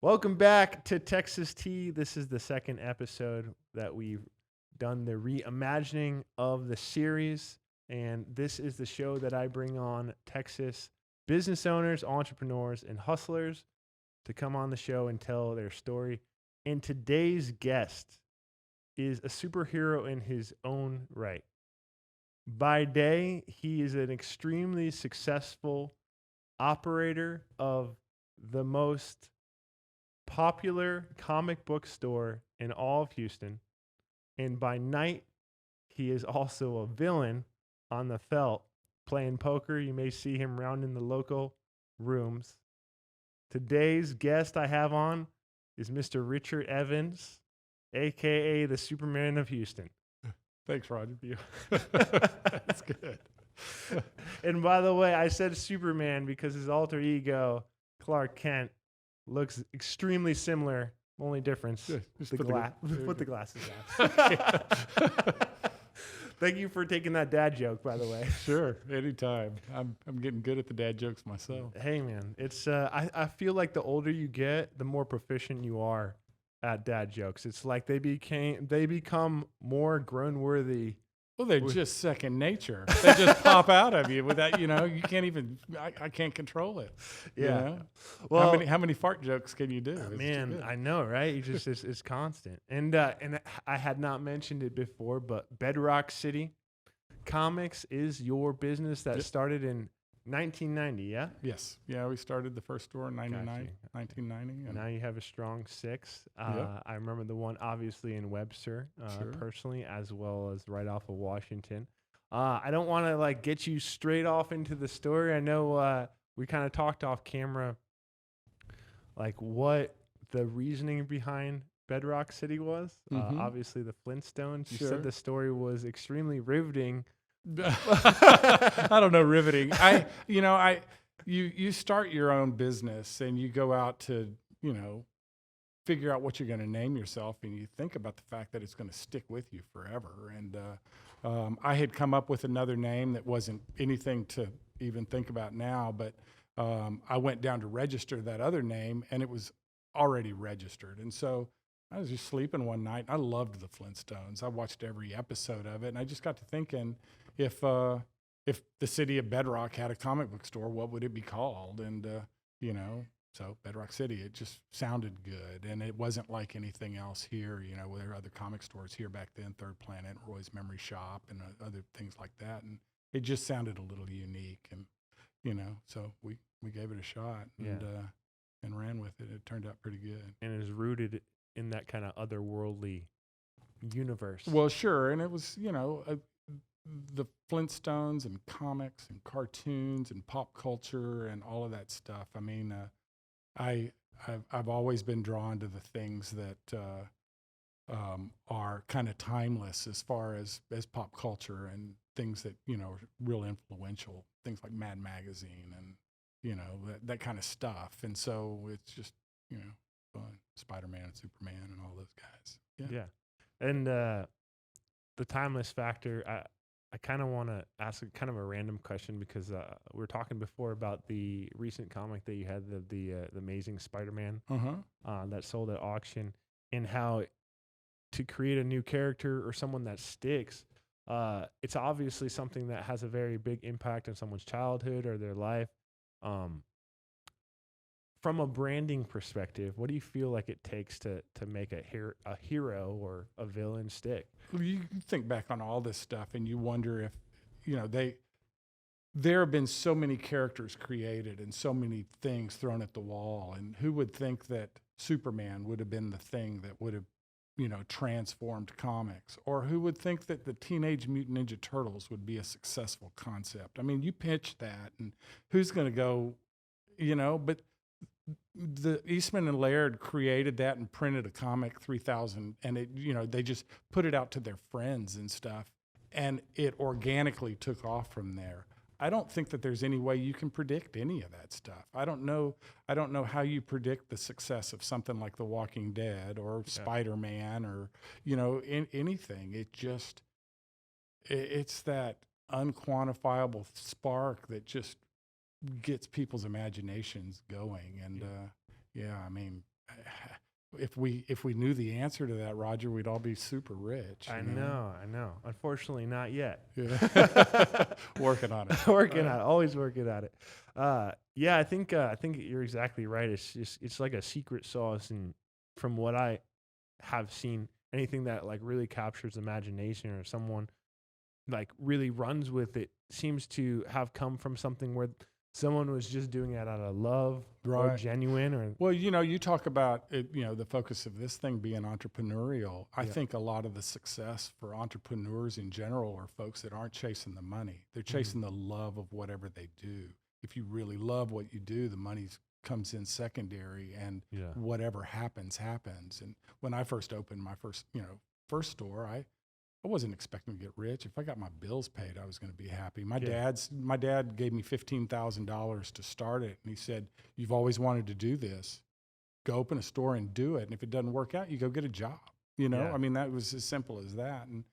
Welcome back to Texas Tea. This is the second episode that we've done the reimagining of the series. And this is the show that I bring on Texas business owners, entrepreneurs, and hustlers to come on the show and tell their story. And today's guest is a superhero in his own right. By day, he is an extremely successful operator of the most popular comic book store in all of Houston. And by night, he is also a villain on the felt playing poker. You may see him rounding the local rooms. Today's guest I have on is Mr. Richard Evans, a.k.a. the Superman of Houston. Thanks, Roger. That's good. And by the way, I said Superman because his alter ego, Clark Kent, looks extremely similar. Only difference, Just the put the glasses on. Thank you for taking that dad joke, by the way. Sure, anytime. I'm getting good at the dad jokes myself. Hey, man, it's I feel like the older you get, the more proficient you are at dad jokes. It's like they become more grown-worthy. Well, they're just second nature. They just pop out of you without, you can't even, I can't control it. Yeah. You know? Well, how many fart jokes can you do? Man, I know, right? You just it's constant. And I had not mentioned it before, but Bedrock City Comics is your business that started in 1990, yeah? Yes. Yeah, we started the first store in 1990. And now you have a strong six. I remember the one obviously in Webster, personally, as well as right off of Washington. I don't want to get you straight off into the story. I know we kind of talked off camera, what the reasoning behind Bedrock City was. Obviously, the Flintstones. You said the story was extremely riveting. I don't know, riveting. You start your own business and you go out to, figure out what you're going to name yourself, and you think about the fact that it's going to stick with you forever. And I had come up with another name that wasn't anything to even think about now, but I went down to register that other name and it was already registered. And so I was just sleeping one night. I loved the Flintstones. I watched every episode of it, and I just got to thinking, if the city of Bedrock had a comic book store, what would it be called? And so Bedrock City, it just sounded good, and it wasn't like anything else here. There were other comic stores here back then, Third Planet, Roy's Memory Shop, and other things like that, and it just sounded a little unique, and so we gave it a shot and ran with it. It turned out pretty good, and it is rooted in that kind of otherworldly universe. Well, sure, and it was the Flintstones and comics and cartoons and pop culture and all of that stuff. I mean, I've always been drawn to the things that are kind of timeless as far as pop culture and things that are real influential. Things like Mad Magazine and that kind of stuff. And so it's just fun. Spider-Man and Superman and all those guys. Yeah. And the timeless factor, I kind of want to ask kind of a random question because we were talking before about the recent comic that you had, the Amazing Spider-Man that sold at auction, and how to create a new character or someone that sticks, it's obviously something that has a very big impact on someone's childhood or their life. From a branding perspective, what do you feel like it takes to make a hero or a villain stick? Well, you think back on all this stuff and you wonder if, there have been so many characters created and so many things thrown at the wall, and who would think that Superman would have been the thing that would have, transformed comics? Or who would think that the Teenage Mutant Ninja Turtles would be a successful concept? I mean, you pitch that and who's going to go, but the Eastman and Laird created that and printed a comic 3,000, and it, they just put it out to their friends and stuff, and it organically took off from there. I don't think that there's any way you can predict any of that stuff. I don't know how you predict the success of something like The Walking Dead or Spider-Man or, anything. It's that unquantifiable spark that just gets people's imaginations going. And, I mean, if we knew the answer to that, Roger, we'd all be super rich. I know. Unfortunately, not yet. Yeah. Working on it. Working on it. Always working on it. Yeah, I think you're exactly right. It's like a secret sauce, and from what I have seen, anything that like really captures imagination or someone like really runs with it seems to have come from something where someone was just doing it out of love or Right. genuine or Well, you talk about it, the focus of this thing being entrepreneurial. I Yeah. think a lot of the success for entrepreneurs in general are folks that aren't chasing the money. They're chasing the love of whatever they do. If you really love what you do, the money comes in secondary, and Yeah. whatever happens. And when I first opened my first store, I wasn't expecting to get rich. If I got my bills paid, I was going to be happy. My dad gave me $15,000 to start it, and he said, "You've always wanted to do this. Go open a store and do it. And if it doesn't work out, you go get a job." Yeah. I mean, that was as simple as that. And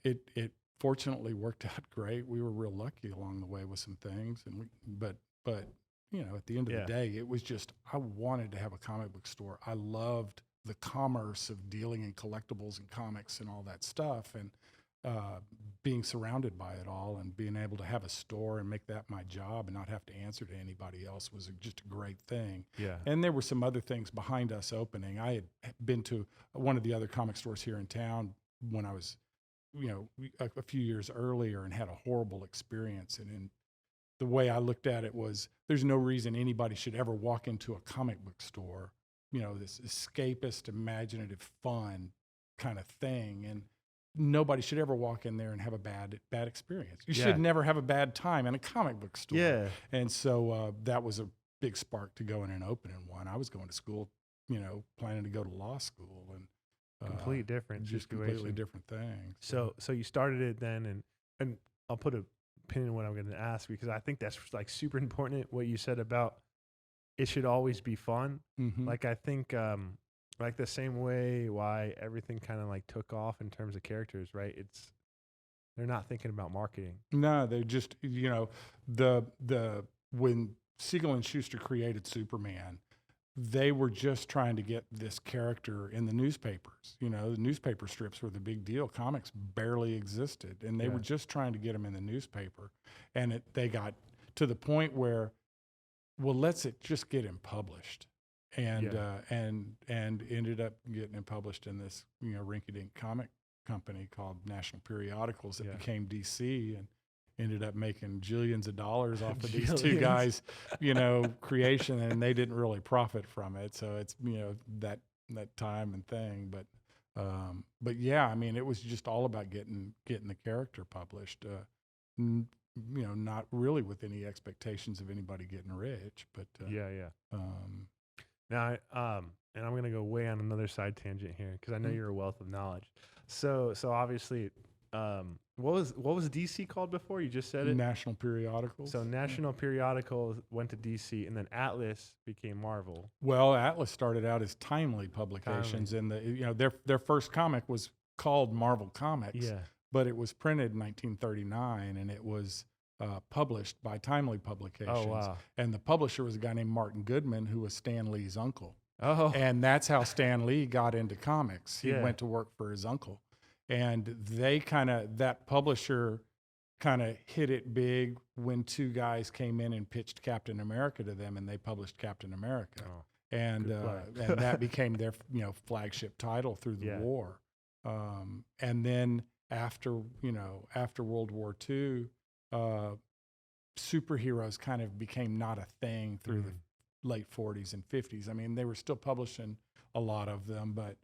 it fortunately worked out great. We were real lucky along the way with some things, but at the end of Yeah. the day, it was just I wanted to have a comic book store. I loved the commerce of dealing in collectibles and comics and all that stuff, and being surrounded by it all, and being able to have a store and make that my job and not have to answer to anybody else was just a great thing. Yeah. And there were some other things behind us opening. I had been to one of the other comic stores here in town when I was, a few years earlier, and had a horrible experience. And the way I looked at it was, there's no reason anybody should ever walk into a comic book store, this escapist, imaginative, fun kind of thing. And nobody should ever walk in there and have a bad experience. You should never have a bad time in a comic book store. Yeah. And so that was a big spark to go in and open in one. I was going to school, planning to go to law school, and Complete different just situation. completely different things. So you started it then, and I'll put a pin in what I'm going to ask, because I think that's like super important. What you said about it should always be fun. Mhm. Like I think like the same way why everything kind of like took off in terms of characters, right? They're not thinking about marketing. No, they just when Siegel and Schuster created Superman, they were just trying to get this character in the newspapers. The newspaper strips were the big deal. Comics barely existed, and they were just trying to get him in the newspaper. And they got to the point where, well, let's just get him published, and ended up getting him published in this rinky-dink comic company called National Periodicals that became DC, and ended up making jillions of dollars off of these two guys, creation, and they didn't really profit from it. So it's that time and thing, but yeah, I mean, it was just all about getting the character published. Not really with any expectations of anybody getting rich, but Now, and I'm gonna go way on another side tangent here, because I know you're a wealth of knowledge. So obviously, what was DC called before? You just said it. National Periodicals. So National Periodicals went to DC, and then Atlas became Marvel. Well, Atlas started out as Timely Publications, and their first comic was called Marvel Comics. Yeah. But it was printed in 1939, and it was published by Timely Publications. Oh, wow. And the publisher was a guy named Martin Goodman, who was Stan Lee's uncle. Oh. And that's how Stan Lee got into comics. He went to work for his uncle. And that publisher kind of hit it big when two guys came in and pitched Captain America to them, and they published Captain America. Oh, and that became their flagship title through the war. And then after World War II, superheroes kind of became not a thing through the late 40s and 50s. I mean, they were still publishing a lot of them, but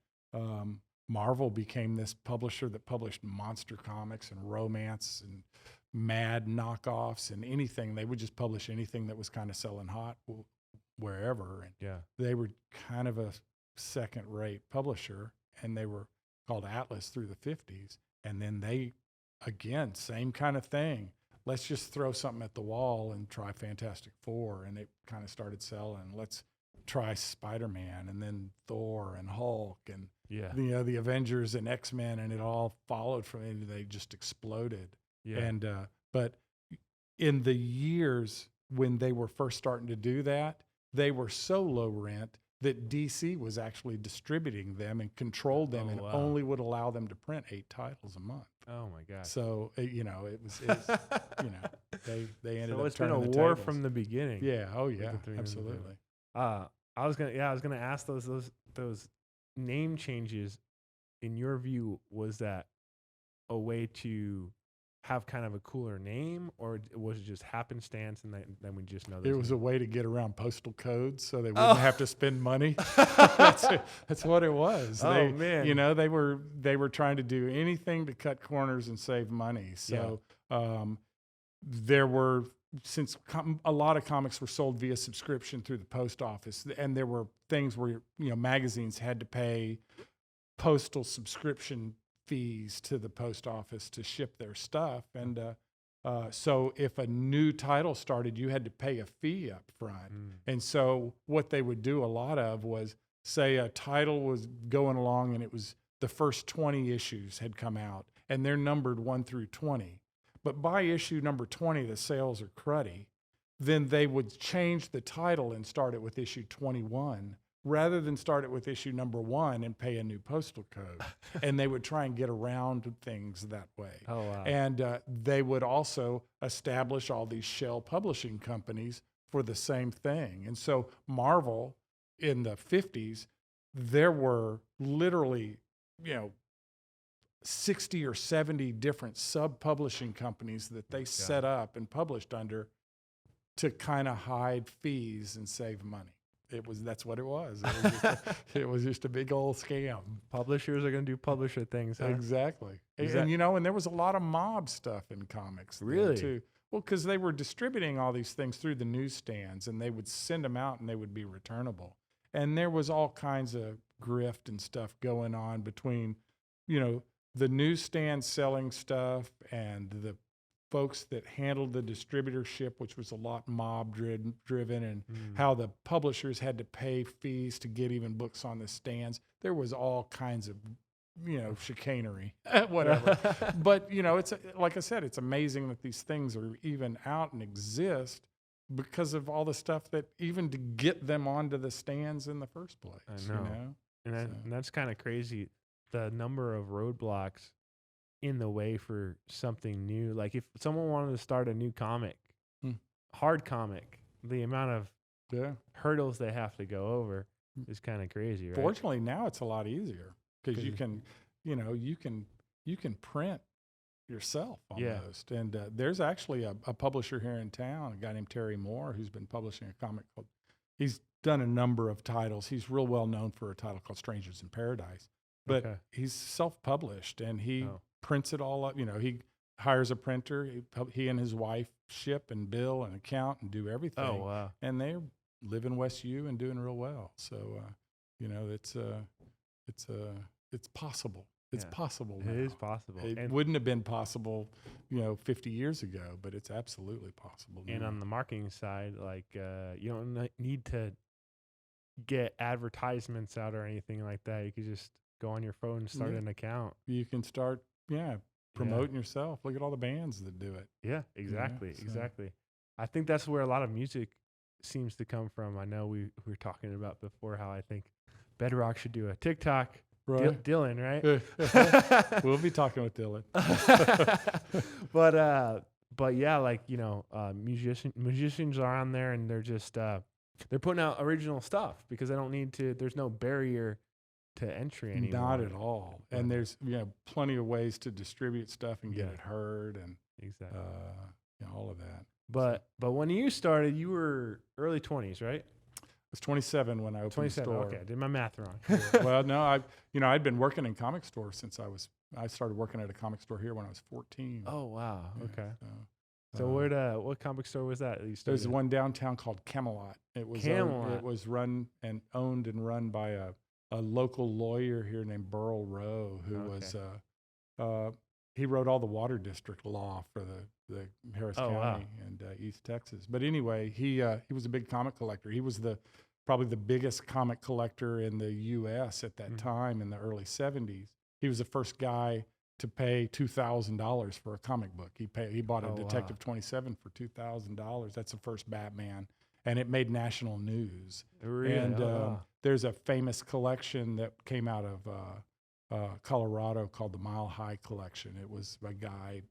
Marvel became this publisher that published monster comics and romance and mad knockoffs and anything. They would just publish anything that was kind of selling hot wherever. And they were kind of a second-rate publisher, and they were called Atlas through the 50s. And then they, again, same kind of thing. Let's just throw something at the wall and try Fantastic Four. And it kind of started selling. Let's try Spider-Man, and then Thor and Hulk, and the Avengers and X-Men, and it all followed from it. They just exploded. And but in the years when they were first starting to do that, they were so low rent that DC was actually distributing them and controlled them, and wow. only would allow them to print 8 titles a month. Oh my gosh. So it was they ended So up it's been a turning the war tables. from the beginning. Yeah. Oh with yeah. the 300 Absolutely. tables. I was gonna ask those name changes. In your view, was that a way to have kind of a cooler name, or was it just happenstance, and then we just know It those was a names? way to get around postal codes, so they wouldn't have to spend money. That's what it was. Oh, They, man. you know, they were trying to do anything to cut corners and save money. So there were, since a lot of comics were sold via subscription through the post office, and there were things where magazines had to pay postal subscription fees to the post office to ship their stuff, and so if a new title started, you had to pay a fee up front. And so what they would do a lot of was, say a title was going along and it was the first 20 issues had come out, and they're numbered 1 through 20. But by issue number 20, the sales are cruddy. Then they would change the title and start it with issue 21, rather than start it with issue number 1 and pay a new postal code. And they would try and get around things that way. Oh, wow. And they would also establish all these shell publishing companies for the same thing. And so Marvel in the 50s, there were literally, 60 or 70 different sub-publishing companies that they set up and published under to kind of hide fees and save money. That's what it was. It was just a big old scam. Publishers are going to do publisher things, huh? Exactly. Is And and there was a lot of mob stuff in comics then, Really? too. Well, because they were distributing all these things through the newsstands, and they would send them out and they would be returnable. And there was all kinds of grift and stuff going on between, the newsstand selling stuff and the folks that handled the distributorship, which was a lot mob driven, and how the publishers had to pay fees to get even books on the stands. There was all kinds of, chicanery, whatever. But, it's like I said, it's amazing that these things are even out and exist because of all the stuff that even to get them onto the stands in the first place. I know. And that's kind of crazy. The number of roadblocks in the way for something new. Like if someone wanted to start a new comic, hard comic, the amount of hurdles they have to go over is kind of crazy, right? Fortunately, now it's a lot easier because you can, you can print yourself almost. And there's actually a publisher here in town, a guy named Terry Moore, who's been publishing a comic called, he's done a number of titles. He's real well known for a title called Strangers in Paradise, but he's self-published, and he prints it all up. He hires a printer. He and his wife ship and bill and account and do everything. Oh, wow. And they live in West U and doing real well. So, it's possible. It's possible now. It is possible. It wouldn't have been possible, 50 years ago, but it's absolutely possible now. And on the marketing side, like you don't need to get advertisements out or anything like that. You could just go on your phone and start an account. You can start, promoting yourself. Look at all the bands that do it. Yeah, exactly, exactly. I think that's where a lot of music seems to come from. I know we were talking about before how I think Bedrock should do a TikTok. Right. Dylan, right? We'll be talking with Dylan. But yeah, like, musicians are on there, and they're just they're putting out original stuff because they don't need to. There's no barrier to entry anymore. Not at all. And there's plenty of ways to distribute stuff and get it heard, and all of that. But when you started, you were early 20s, right? I was 27 when I opened the store. Okay, I did my math wrong. Well, no, I'd been working in comic stores since I started working at a comic store here when I was 14. Oh, wow. Yeah, Okay. So what comic store was that? There's one downtown called Camelot. It was Camelot. It was run and owned and run by a local lawyer here named Burl Rowe, who was he wrote all the water district law for the Harris County and East Texas. But anyway, he was a big comic collector. He was probably the biggest comic collector in the U.S. at that time in the early 70s. He was the first guy to pay $2,000 for a comic book. He bought a Detective 27 for $2,000. That's the first Batman. and it made national news. Really? And Wow. there's a famous collection that came out of Colorado called the Mile High Collection. It was a guy,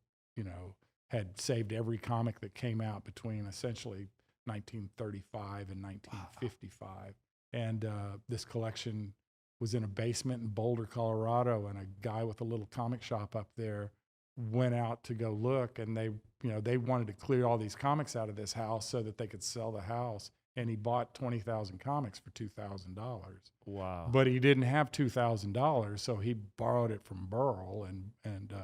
had saved every comic that came out between essentially 1935 and 1955. Wow. And this collection was in a basement in Boulder, Colorado, and a guy with a little comic shop up there went out to go look, and they wanted to clear all these comics out of this house so that they could sell the house. And he bought 20,000 comics for $2,000. Wow. But he didn't have $2,000, so he borrowed it from Burl, and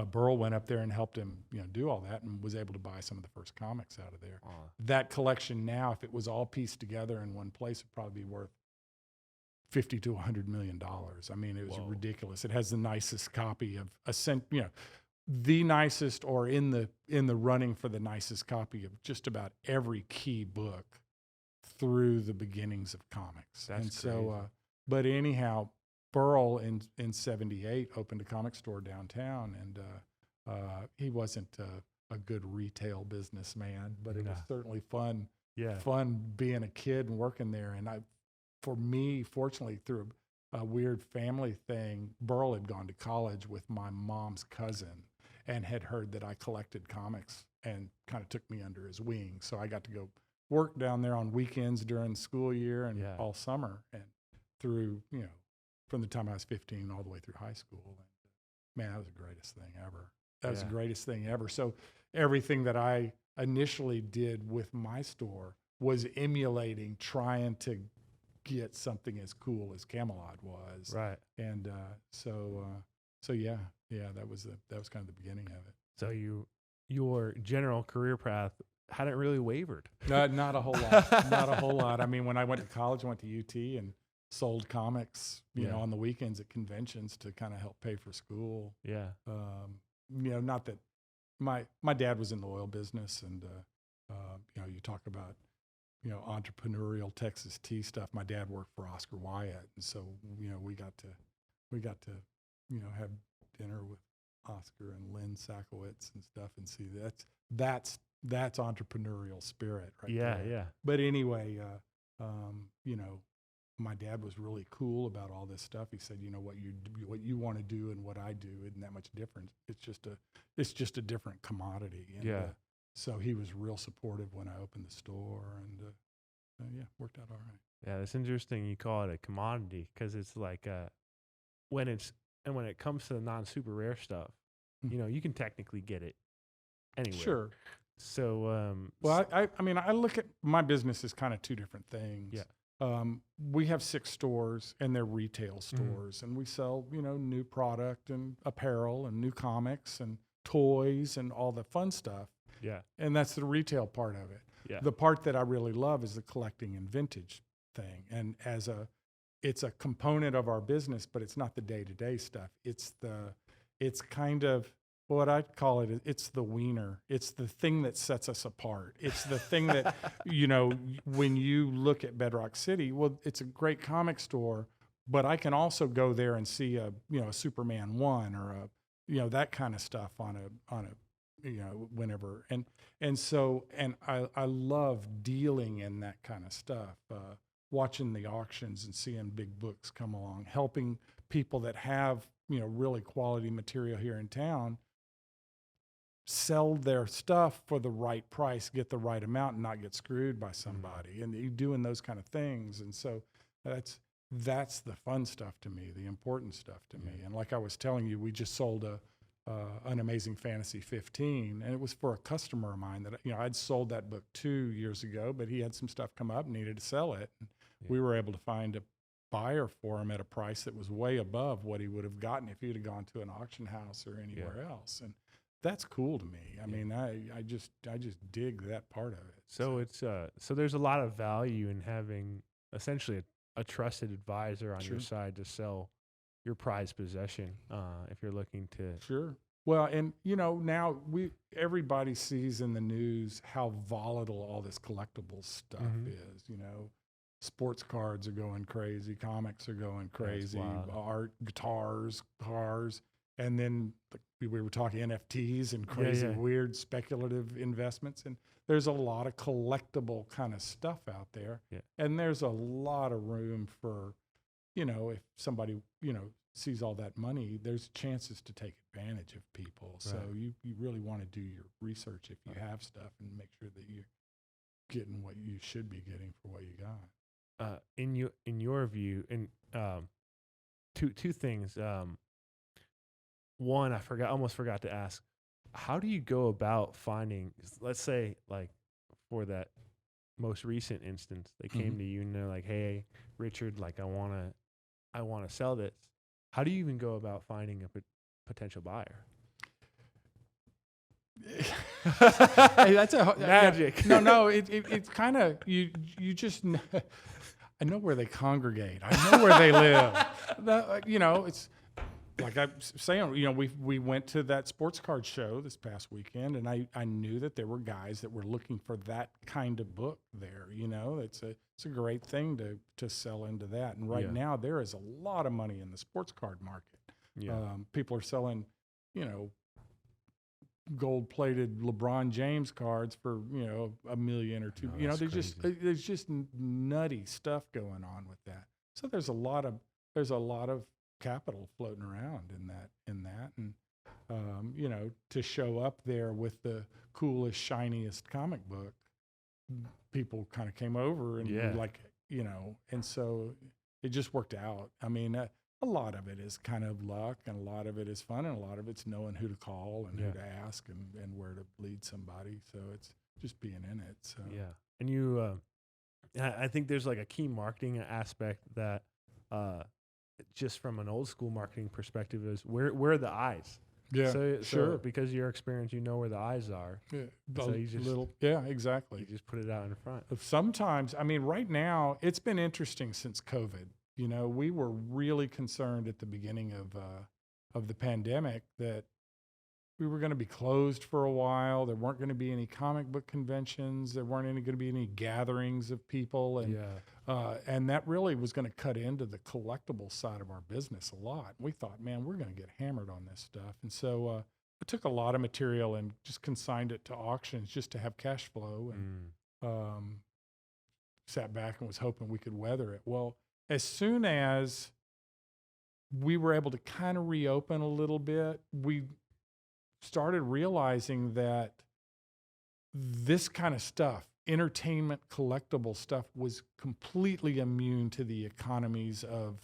Burl went up there and helped him, do all that, and was able to buy some of the first comics out of there. That collection now, if it was all pieced together in one place, would probably be worth $50 to $100 million. I mean, it was ridiculous. It has the nicest copy of the nicest, or in the running for the nicest copy of just about every key book through the beginnings of comics. That's crazy. So, but anyhow, Burl in 78 opened a comic store downtown, and he wasn't a good retail businessman, but it was certainly fun. Yeah, fun being a kid and working there. And for me, fortunately, through a weird family thing, Burl had gone to college with my mom's cousin and had heard that I collected comics and kind of took me under his wing. So I got to go work down there on weekends during the school year and all summer, and through, from the time I was 15 all the way through high school. And man, that was the greatest thing ever. That was the greatest thing ever. So everything that I initially did with my store was emulating, trying to get something as cool as Camelot was. Right. And so yeah, that was kind of the beginning of it. So your general career path hadn't really wavered. Not a whole lot. Not a whole lot. I mean, when I went to college, I went to UT and sold comics, on the weekends at conventions to kind of help pay for school. Yeah. Not that my dad was in the oil business, and you talk about entrepreneurial Texas tea stuff. My dad worked for Oscar Wyatt, and so we got to have dinner with Oscar and Lynn Sakowitz and stuff, and see that's entrepreneurial spirit, right? Yeah, there. Yeah. But anyway, my dad was really cool about all this stuff. He said, what you want to do and what I do isn't that much different. It's just a different commodity. And, so he was real supportive when I opened the store, and worked out all right. Yeah, it's interesting you call it a commodity, because it's like when it comes to the non-super rare stuff, you can technically get it anywhere. Sure. So, I look at my business as kind of two different things. Yeah. We have 6 stores, and they're retail stores, and we sell, new product and apparel and new comics and toys and all the fun stuff. Yeah. And that's the retail part of it. Yeah. The part that I really love is the collecting and vintage thing. And it's a component of our business, but it's not the day-to-day stuff. It's kind of what I'd call it. It's the wiener. It's the thing that sets us apart. It's the thing that, when you look at Bedrock City, well, it's a great comic store, but I can also go there and see a Superman 1 or that kind of stuff on a whenever. And so I love dealing in that kind of stuff, watching the auctions and seeing big books come along, helping people that have, really quality material here in town sell their stuff for the right price, get the right amount, and not get screwed by somebody. And you doing those kind of things. And so that's the fun stuff to me, the important stuff to me. And like I was telling you, we just sold an Amazing Fantasy 15, and it was for a customer of mine that I'd sold that book 2 years ago, but he had some stuff come up and needed to sell it. And we were able to find a buyer for him at a price that was way above what he would have gotten if he'd have gone to an auction house or anywhere else. And that's cool to me. I mean, I just dig that part of it. So it's so there's a lot of value in having essentially a trusted advisor on your side to sell your prized possession, if you're looking to. Sure. Well, and now everybody sees in the news how volatile all this collectibles stuff is. Sports cards are going crazy, comics are going crazy, art, guitars, cars. And then we were talking NFTs and crazy, weird speculative investments. And there's a lot of collectible kind of stuff out there. Yeah. And there's a lot of room for, if somebody, sees all that money, there's chances to take advantage of people. So you really want to do your research if you have stuff and make sure that you're getting what you should be getting for what you got. In your view, and two things. One, almost forgot to ask, how do you go about finding, let's say, like for that most recent instance, they came to you and they're like, "Hey, Richard, like I want to sell this." How do you even go about finding a potential buyer? Hey, that's a magic. No, it's kind of you just. I know where they congregate. I know where they live. It's like I'm saying. We went to that sports card show this past weekend, and I knew that there were guys that were looking for that kind of book there. It's a great thing to sell into that. And right now there is a lot of money in the sports card market. Yeah. People are selling, gold-plated LeBron James cards for $1 million or $2 million. There's just nutty stuff going on with that. So there's a lot of capital floating around in that, and to show up there with the coolest, shiniest comic book, people kind of came over and were like, and so it just worked out. I mean, a lot of it is kind of luck, and a lot of it is fun, and a lot of it's knowing who to call and who to ask and where to lead somebody. So it's just being in it. So and you, I think there's like a key marketing aspect that, just from an old school marketing perspective, is where are the eyes? Yeah, so because of your experience, where the eyes are. Yeah, so you just exactly. You just put it out in front. Sometimes, I mean, right now it's been interesting since COVID. We were really concerned at the beginning of the pandemic that we were going to be closed for a while. There weren't going to be any comic book conventions. There weren't going to be any gatherings of people, and that really was going to cut into the collectible side of our business a lot. We thought, man, we're going to get hammered on this stuff, and so I took a lot of material and just consigned it to auctions just to have cash flow, and sat back and was hoping we could weather it. Well, as soon as we were able to kind of reopen a little bit, we started realizing that this kind of stuff, entertainment, collectible stuff, was completely immune to the economies of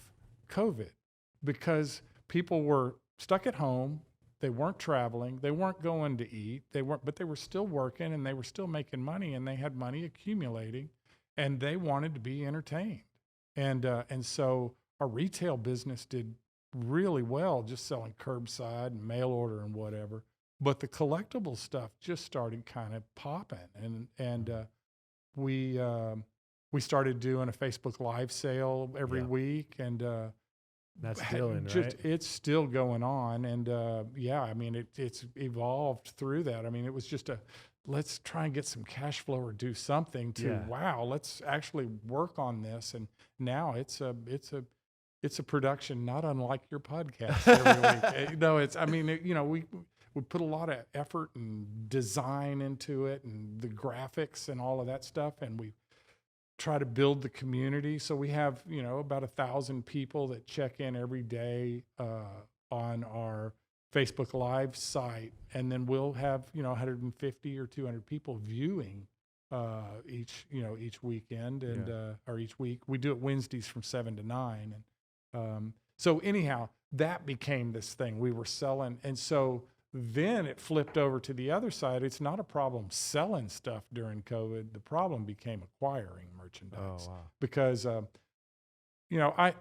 COVID because people were stuck at home. They weren't traveling. They weren't going to eat. But they were still working, and they were still making money, and they had money accumulating, and they wanted to be entertained. And so our retail business did really well, just selling curbside and mail order and whatever. But the collectible stuff just started kind of popping, and we started doing a Facebook Live sale every week, and that's still right? It's still going on, and I mean it's evolved through that. I mean, it was just let's try and get some cash flow or do something to wow, let's actually work on this, and now it's a production not unlike your podcast every week. We put a lot of effort and design into it, and the graphics and all of that stuff, and we try to build the community. So we have about 1,000 people that check in every day on our Facebook Live site, and then we'll have 150 or 200 people viewing each weekend or each week. We do it Wednesdays from 7 to 9, and so anyhow, that became this thing we were selling, and so then it flipped over to the other side. It's not a problem selling stuff during COVID. The problem became acquiring merchandise. Oh, wow. Because I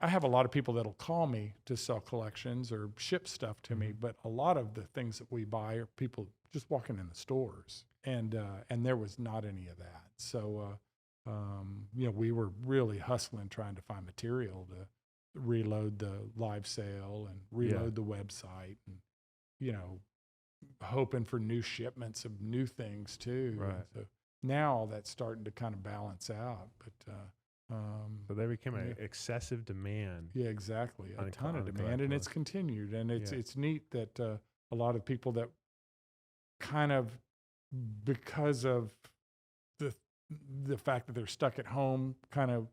have a lot of people that'll call me to sell collections or ship stuff to me, but a lot of the things that we buy are people just walking in the stores, and there was not any of that. So we were really hustling, trying to find material to reload the live sale and reload the website, and hoping for new shipments of new things too. Right. So now that's starting to kind of balance out, but So there became yeah. an excessive demand. Yeah, exactly. A on ton of the demand, and it's collectibles. continued. And it's Yeah. it's neat that a lot of people that kind of, because of the the fact that they're stuck at home, kind of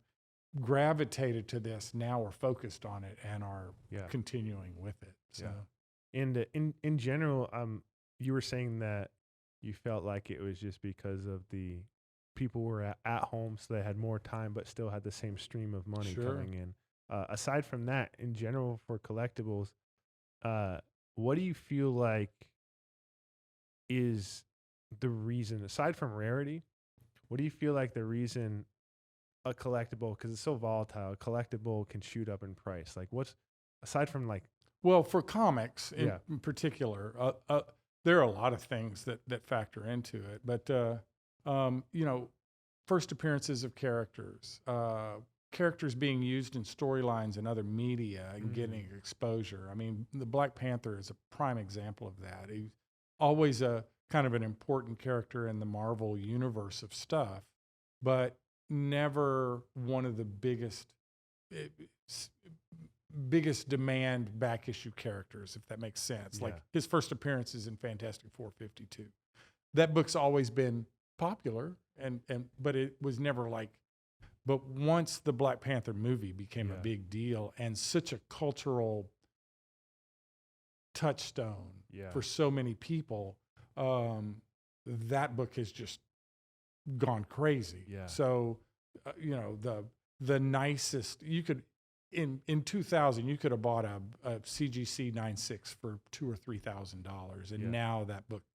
gravitated to this. Now are focused on it and are Yeah. continuing with it. So Yeah. And in general, you were saying that you felt like it was just because of the people were at home, so they had more time, but still had the same stream of money sure. coming in. Aside from that, in general, for collectibles, what do you feel like is the reason, aside from rarity, what do you feel like the reason a collectible, because it's so volatile, a collectible can shoot up in price? Like, what's aside from like, Well, for comics yeah, in particular, there are a lot of things that factor into it. But you know, first appearances of characters, characters being used in storylines and other media and getting exposure. I mean, the Black Panther is a prime example of that. He's always a kind of an important character in the Marvel universe of stuff, but never one of the eh, s- biggest demand back issue characters, if that makes sense. Like Yeah. his first appearance is in Fantastic Four 52. That book's always been popular, and but it was never like. But once the Black Panther movie became a Yeah. big deal and such a cultural touchstone Yeah. for so many people, that book has just gone crazy. Yeah. So, you know, the nicest you could in 2000 you could have bought a CGC 9.6 for $2,000 or $3,000, and Yeah. now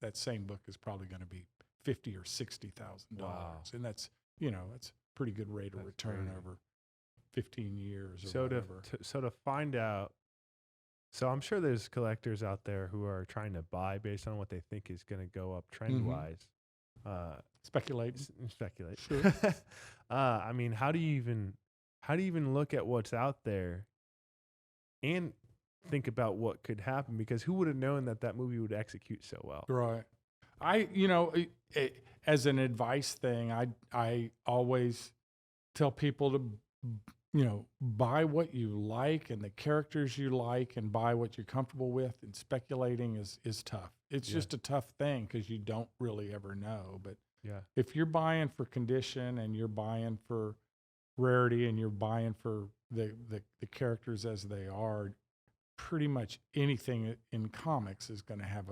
that same book is probably going to be $50,000 or $60,000, Wow. and that's it's a pretty good rate of That's return crazy. over 15 years or So whatever. to find out, so I'm sure there's collectors out there who are trying to buy based on what they think is going to go up trend wise. Speculate. Speculate. Sure. I mean, how do you even look at what's out there and think about what could happen? Because who would have known that movie would execute so well? Right. As an advice thing, I always tell people to, buy what you like and the characters you like, and buy what you're comfortable with. And speculating is tough. It's Yeah. just a tough thing because you don't really ever know. But Yeah. if you're buying for condition and you're buying for rarity and you're buying for the characters as they are, pretty much anything in comics is going to have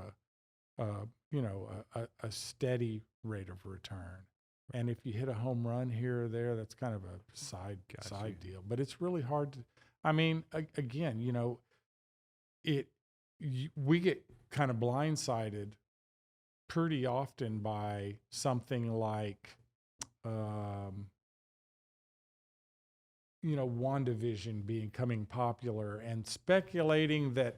a steady rate of return. And if you hit a home run here or there, that's kind of a side deal. But it's really hard to. I mean, again, we get kind of blindsided pretty often by something like, WandaVision becoming popular and speculating that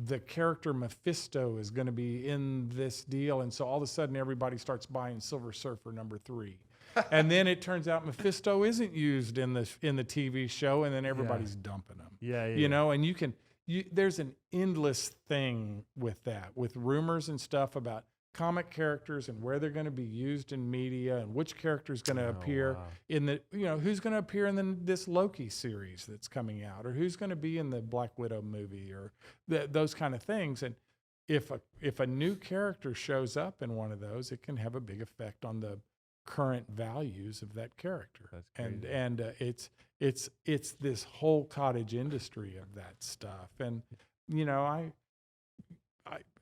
the character Mephisto is going to be in this deal. And so all of a sudden everybody starts buying Silver Surfer #3. And then it turns out Mephisto isn't used in the TV show, and then everybody's dumping them. Yeah. And there's an endless thing with that, with rumors and stuff about comic characters and where they're going to be used in media and which character is going to appear wow. in the, who's going to appear in this Loki series that's coming out, or who's going to be in the Black Widow movie, or those kind of things. And if a new character shows up in one of those, it can have a big effect on the current values of that character. That's crazy. And it's this whole cottage industry of that stuff. And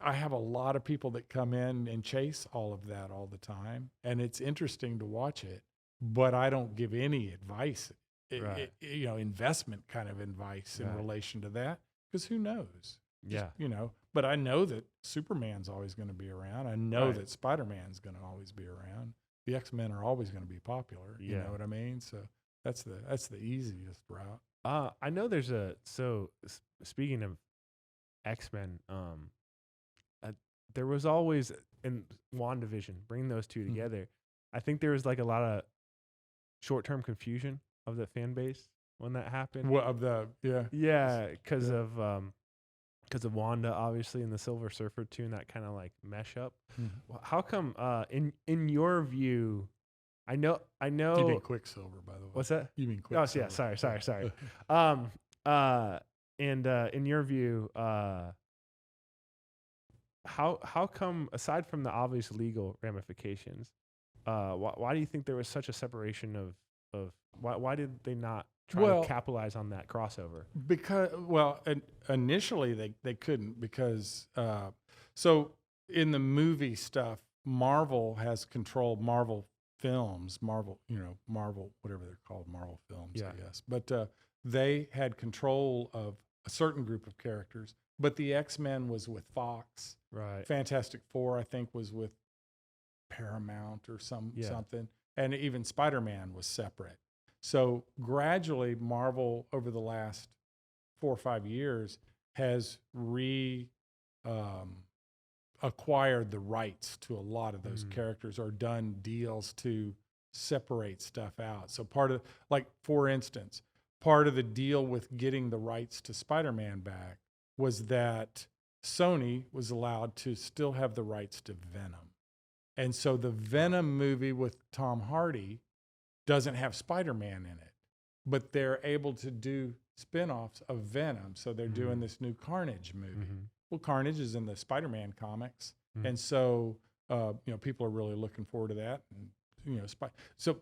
I have a lot of people that come in and chase all of that all the time, and it's interesting to watch it, but I don't give any advice, Right. investment kind of advice in Right. relation to that, because who knows? Yeah. But I know that Superman's always going to be around. I know Right. that Spider-Man's going to always be around. The X-Men are always going to be popular. You Yeah. know what I mean? So that's the easiest route. I know there's speaking of X-Men, there was always in WandaVision, bring those two together. I think there was like a lot of short-term confusion of the fan base when that happened. Yeah. Because of Wanda, obviously, and the Silver Surfer too, and that kind of like mesh up. How come, in your view, I know. You mean Quicksilver, by the way. What's that? You mean Oh, Quicksilver. yeah. Sorry. And in your view, how come, aside from the obvious legal ramifications, why do you think there was such a separation of why did they not try to capitalize on that crossover? Because initially they couldn't because so in the movie stuff, Marvel has controlled Marvel films, Marvel whatever they're called, Marvel films, I guess. But they had control of a certain group of characters. But the X-Men was with Fox. Right. Fantastic Four, I think, was with Paramount or something. And even Spider-Man was separate. So gradually, Marvel, over the last 4 or 5 years, has acquired the rights to a lot of those characters, or done deals to separate stuff out. So for instance, part of the deal with getting the rights to Spider-Man back was that Sony was allowed to still have the rights to Venom. And so the Venom movie with Tom Hardy doesn't have Spider-Man in it, but they're able to do spin-offs of Venom. So they're doing this new Carnage movie. Well, Carnage is in the Spider-Man comics. And so, people are really looking forward to that. And,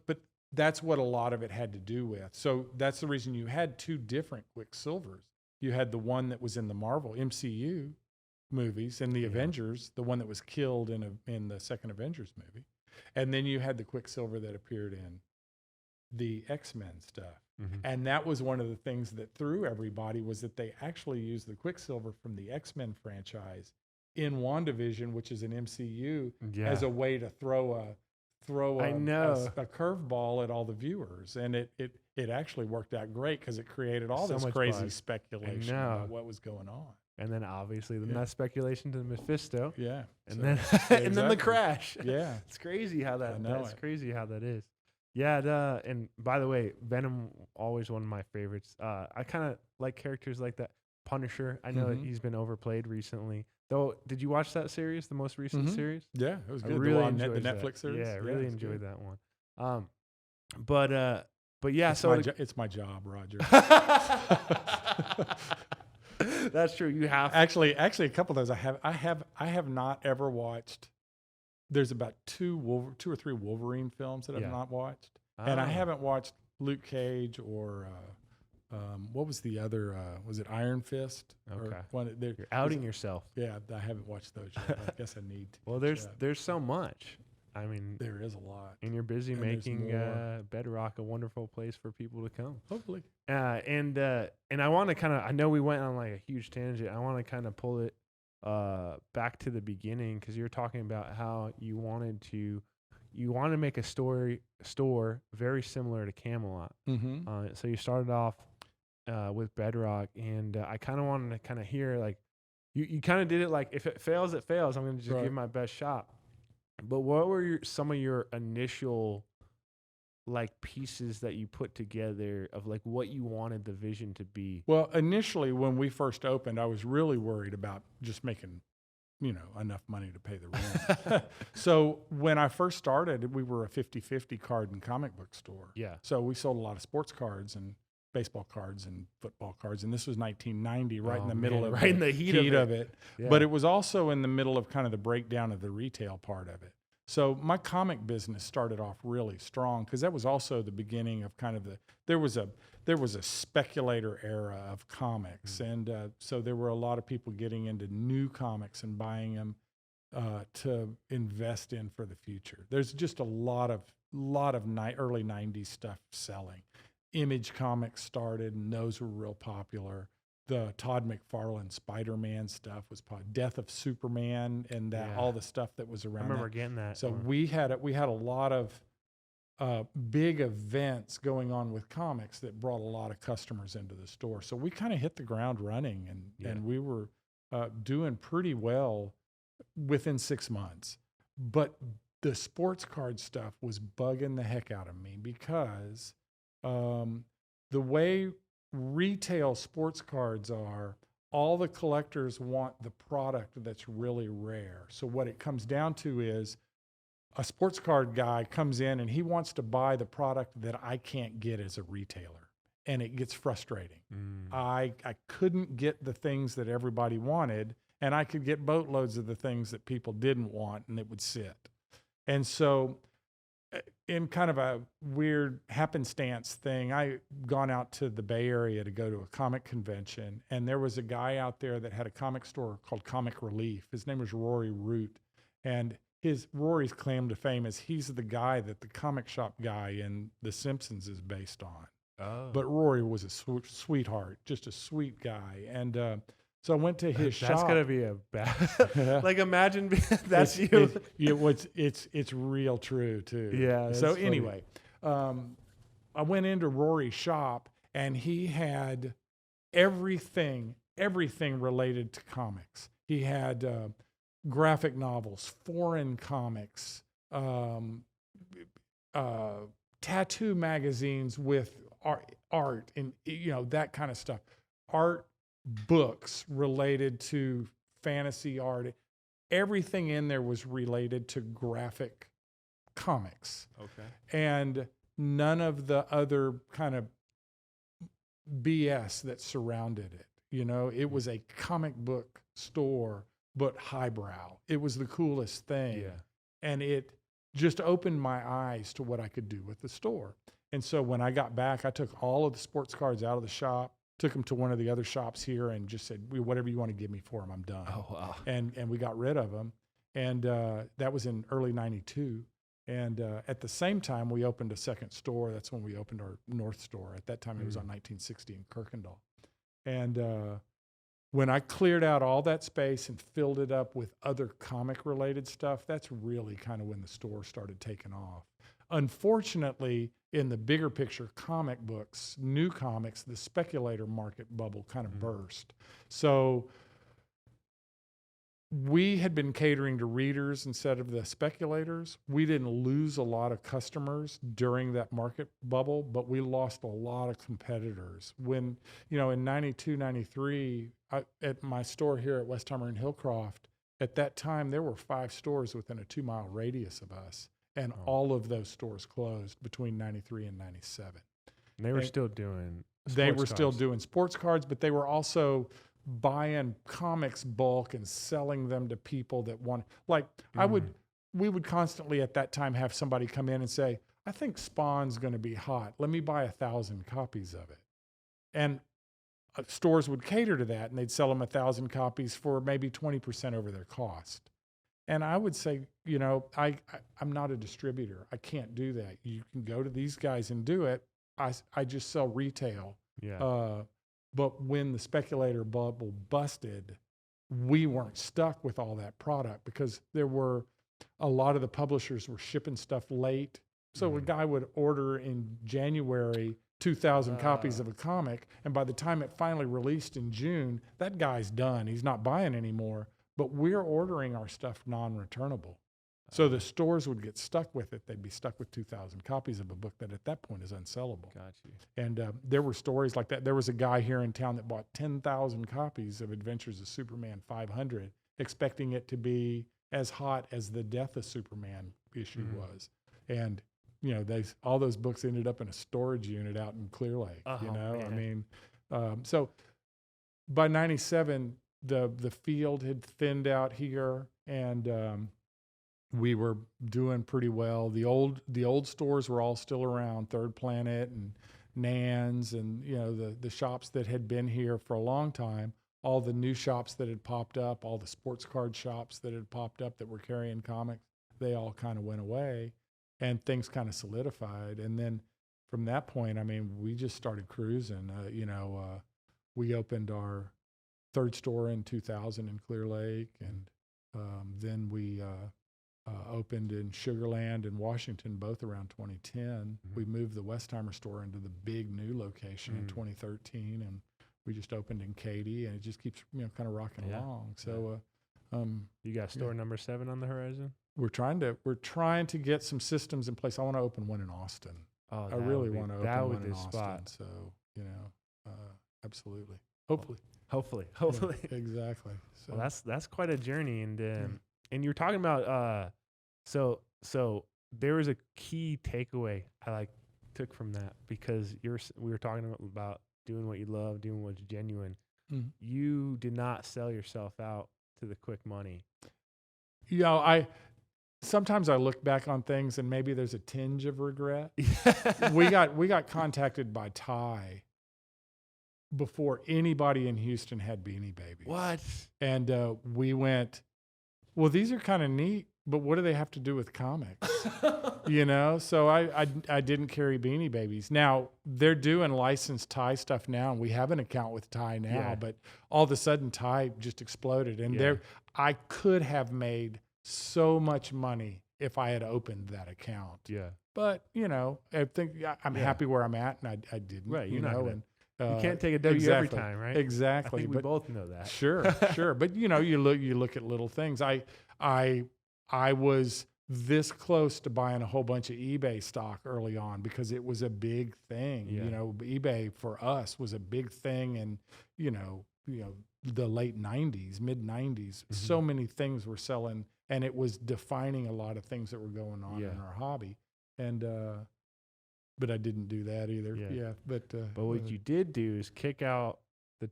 but that's what a lot of it had to do with. So that's the reason you had two different Quicksilvers. You had the one that was in the Marvel MCU movies and the Avengers, the one that was killed in the second Avengers movie. And then you had the Quicksilver that appeared in the X-Men stuff. And that was one of the things that threw everybody, was that they actually used the Quicksilver from the X-Men franchise in WandaVision, which is an MCU, as a way to throw a curveball at all the viewers. And it actually worked out great, because it created all this crazy speculation about what was going on. And then obviously that speculation to Mephisto. Yeah. And then and then the crash. Yeah. It's crazy how that's crazy how that is. Yeah, and by the way, Venom, always one of my favorites. I kind of like characters like that. Punisher, I know that he's been overplayed recently. Though, did you watch that series, the most recent series? Yeah, it was good. I really enjoyed the Netflix series. Yeah, I really enjoyed that one. But yeah, it's my job, Roger. That's true. You have actually a couple of those I have not ever watched. There's about two or three Wolverine films that I've not watched, and I haven't watched Luke Cage or what was the other? Was it Iron Fist? Okay, you're outing yourself. Yeah, I haven't watched those yet. I guess I need to. Well, there's so much. I mean, there is a lot, and you're busy making Bedrock a wonderful place for people to come. Hopefully. And I want to I know we went on like a huge tangent. I want to kind of pull it back to the beginning, because you're talking about how you want to make a store very similar to Camelot. So you started off with Bedrock, and I kind of wanted to kind of hear, like, you kind of did it like, if it fails, it fails. I'm going to just give my best shot. But what were some of your initial like pieces that you put together of like what you wanted the vision to be? Well, initially when we first opened, I was really worried about just making, enough money to pay the rent. So when I first started, we were a 50-50 card and comic book store. Yeah. So we sold a lot of sports cards and baseball cards and football cards. And this was 1990, right in the middle of in the heat of it. Yeah. But it was also in the middle of kind of the breakdown of the retail part of it. So my comic business started off really strong, because that was also the beginning of kind of there was a speculator era of comics. And so there were a lot of people getting into new comics and buying them to invest in for the future. There's just a lot of early 90s stuff selling. Image Comics started, and those were real popular. The Todd McFarlane Spider-Man stuff was Death of Superman, and all the stuff that was around. I remember getting that. So we had a lot of big events going on with comics that brought a lot of customers into the store. So we kind of hit the ground running, and we were doing pretty well within 6 months. But the sports card stuff was bugging the heck out of me, because the way retail sports cards are, all the collectors want the product that's really rare. So what it comes down to is a sports card guy comes in and he wants to buy the product that I can't get as a retailer. And it gets frustrating. I couldn't get the things that everybody wanted, and I could get boatloads of the things that people didn't want, and it would sit. And so in kind of a weird happenstance thing, I gone out to the Bay Area to go to a comic convention, and there was a guy out there that had a comic store called Comic Relief. His name was Rory Root, and Rory's claim to fame is he's the guy that the comic shop guy in The Simpsons is based on. Oh. But Rory was a sweetheart, just a sweet guy. And so I went to his shop. That's gotta be a bad. Like imagine that's you. It's real true too. Yeah. So anyway, I went into Rory's shop and he had everything related to comics. He had graphic novels, foreign comics, tattoo magazines with art and that kind of stuff, art books related to fantasy art. Everything in there was related to graphic comics. Okay. And none of the other kind of BS that surrounded it. It was a comic book store, but highbrow. It was the coolest thing. Yeah. And it just opened my eyes to what I could do with the store. And so when I got back, I took all of the sports cards out of the shop, took them to one of the other shops here and just said, whatever you want to give me for them, I'm done. Oh, wow. And we got rid of them. And that was in early 92. And at the same time, we opened a second store. That's when we opened our North store. At that time, it was on 1960 in Kirkendall. And when I cleared out all that space and filled it up with other comic-related stuff, that's really kind of when the store started taking off. Unfortunately, in the bigger picture, comic books, new comics, the speculator market bubble kind of burst. So we had been catering to readers instead of the speculators. We didn't lose a lot of customers during that market bubble, but we lost a lot of competitors. When, in 92, 93, at my store here at Westheimer and Hillcroft, at that time, there were 5 stores within a 2-mile radius of us. And all of those stores closed between 93 and 97. And they were still doing sports cards, but they were also buying comics bulk and selling them to people that want, like we would constantly at that time have somebody come in and say, I think Spawn's going to be hot. Let me buy 1,000 copies of it. And stores would cater to that and they'd sell them 1,000 copies for maybe 20% over their cost. And I would say, I'm not a distributor. I can't do that. You can go to these guys and do it. I just sell retail. Yeah. But when the speculator bubble busted, we weren't stuck with all that product because there were a lot of the publishers were shipping stuff late. So a guy would order in January 2,000 copies of a comic, and by the time it finally released in June, that guy's done. He's not buying anymore. But we're ordering our stuff non-returnable. So the stores would get stuck with it. They'd be stuck with 2,000 copies of a book that at that point is unsellable. Got you. And there were stories like that. There was a guy here in town that bought 10,000 copies of Adventures of Superman 500, expecting it to be as hot as the Death of Superman issue was. And, all those books ended up in a storage unit out in Clear Lake, Man. So by 97, the field had thinned out here, and we were doing pretty well. The old stores were all still around, Third Planet and Nan's, and the shops that had been here for a long time. All the new shops that had popped up, all the sports card shops that had popped up that were carrying comics, they all kind of went away, and things kind of solidified. And then from that point, we just started cruising. We opened our third store in 2000 in Clear Lake, and then we opened in Sugar Land and Washington, both around 2010. We moved the Westheimer store into the big new location in 2013, and we just opened in Katy, and it just keeps kind of rocking along. So you got store number 7 on the horizon? We're trying to get some systems in place. I want to open one in Austin. Oh, I really want to open one in Austin. Spot. So absolutely, hopefully. Yeah, exactly. So well, that's quite a journey, and you're talking about so So there was a key takeaway I took from that, because we were talking about doing what you love, doing what's genuine. Mhm. You did not sell yourself out to the quick money. Sometimes I look back on things and maybe there's a tinge of regret. we got contacted by Ty before anybody in Houston had Beanie Babies. What? And we went, well, these are kind of neat, but what do they have to do with comics? So I didn't carry Beanie Babies. Now they're doing licensed Ty stuff now, and we have an account with Ty now. Yeah. But all of a sudden, Ty just exploded, and I could have made so much money if I had opened that account. Yeah. But I think I'm happy where I'm at, and I didn't. Right. You can't take a W every exactly, time, right? Exactly. I think we both know that. Sure. But you look at little things. I was this close to buying a whole bunch of eBay stock early on because it was a big thing. Yeah. eBay for us was a big thing, and the late '90s, mid '90s. Mm-hmm. So many things were selling, and it was defining a lot of things that were going on in our hobby. And but I didn't do that either. Yeah. But what you did do is kick out the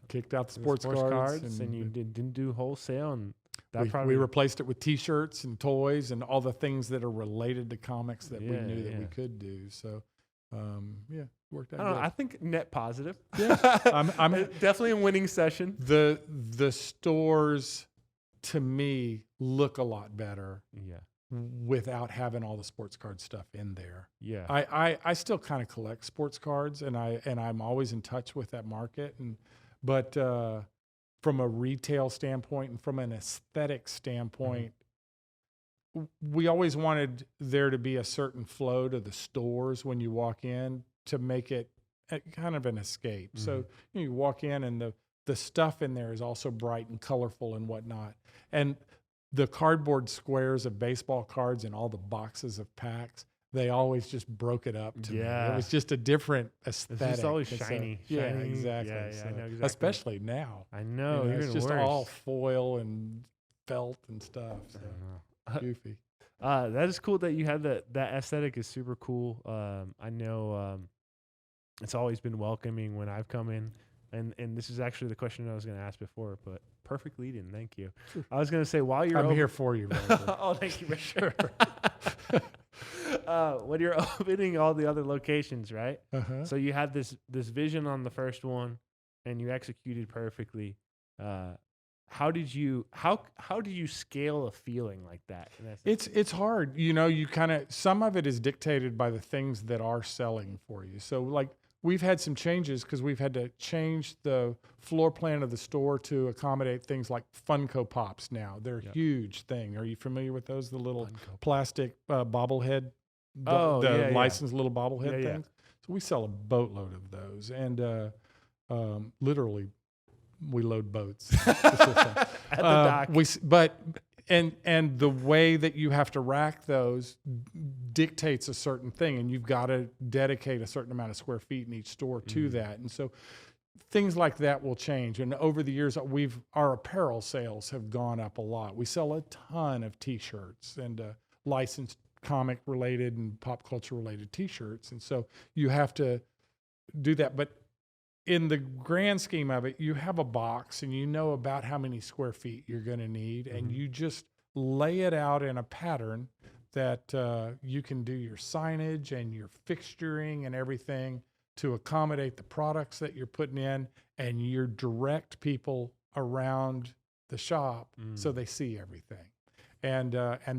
kicked out the sports cards, and you didn't do wholesale, and that we replaced it with T-shirts and toys and all the things that are related to comics that we knew that we could do. So worked out. I think net positive. Yeah, I'm definitely a winning session. The stores to me look a lot better. Yeah. Without having all the sports card stuff in there. Yeah. I still kind of collect sports cards, and I'm always in touch with that market, but from a retail standpoint and from an aesthetic standpoint, we always wanted there to be a certain flow to the stores when you walk in to make it kind of an escape. Mm-hmm. So you walk in and the stuff in there is also bright and colorful and whatnot. And the cardboard squares of baseball cards and all the boxes of packs, they always just broke it up to me. It was just a different aesthetic. It's always shiny. Yeah, exactly. Yeah, so, I know exactly. Especially now. I know. It's just worse. all foil and felt and stuff. So goofy. That is cool that you had that aesthetic is super cool. I know it's always been welcoming when I've come in. And this is actually the question I was going to ask before, but perfect lead in. Thank you. I was going to say, while you're I'm here for you, Roger. Oh, thank you for sure. When you're opening all the other locations, right? Uh-huh. So you had this vision on the first one, and you executed perfectly. How did you scale a feeling like that? It's hard. You kind of, some of it is dictated by the things that are selling for you. So like, we've had some changes because we've had to change the floor plan of the store to accommodate things like Funko Pops now. They're a huge thing. Are you familiar with those? The little plastic bobblehead, licensed little bobblehead things. So we sell a boatload of those, and literally we load boats at the dock. And the way that you have to rack those dictates a certain thing, and you've got to dedicate a certain amount of square feet in each store to that. And so things like that will change. And over the years, our apparel sales have gone up a lot. We sell a ton of T-shirts and licensed comic related and pop culture related T-shirts. And so you have to do that. But in the grand scheme of it, you have a box and you know about how many square feet you're going to need, and you just lay it out in a pattern that you can do your signage and your fixturing and everything to accommodate the products that you're putting in, and you direct people around the shop so they see everything. And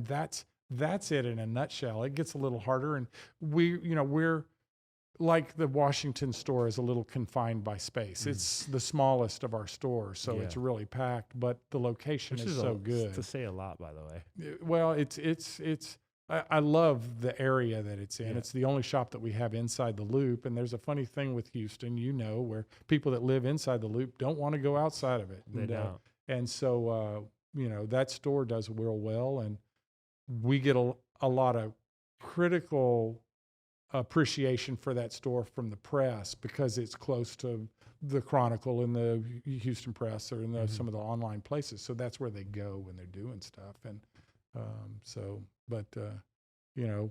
that's it in a nutshell. It gets a little harder, and we're like the Washington store is a little confined by space. It's the smallest of our stores, so it's really packed, but the location is so good. To say a lot, by the way. Well, I love the area that it's in. It's the only shop that we have inside the loop, and there's a funny thing with Houston, where people that live inside the loop don't want to go outside of it. They don't. And so, that store does real well, and we get a lot of critical appreciation for that store from the press because it's close to the Chronicle and the Houston Press or in some of the online places. So that's where they go when they're doing stuff. And You know,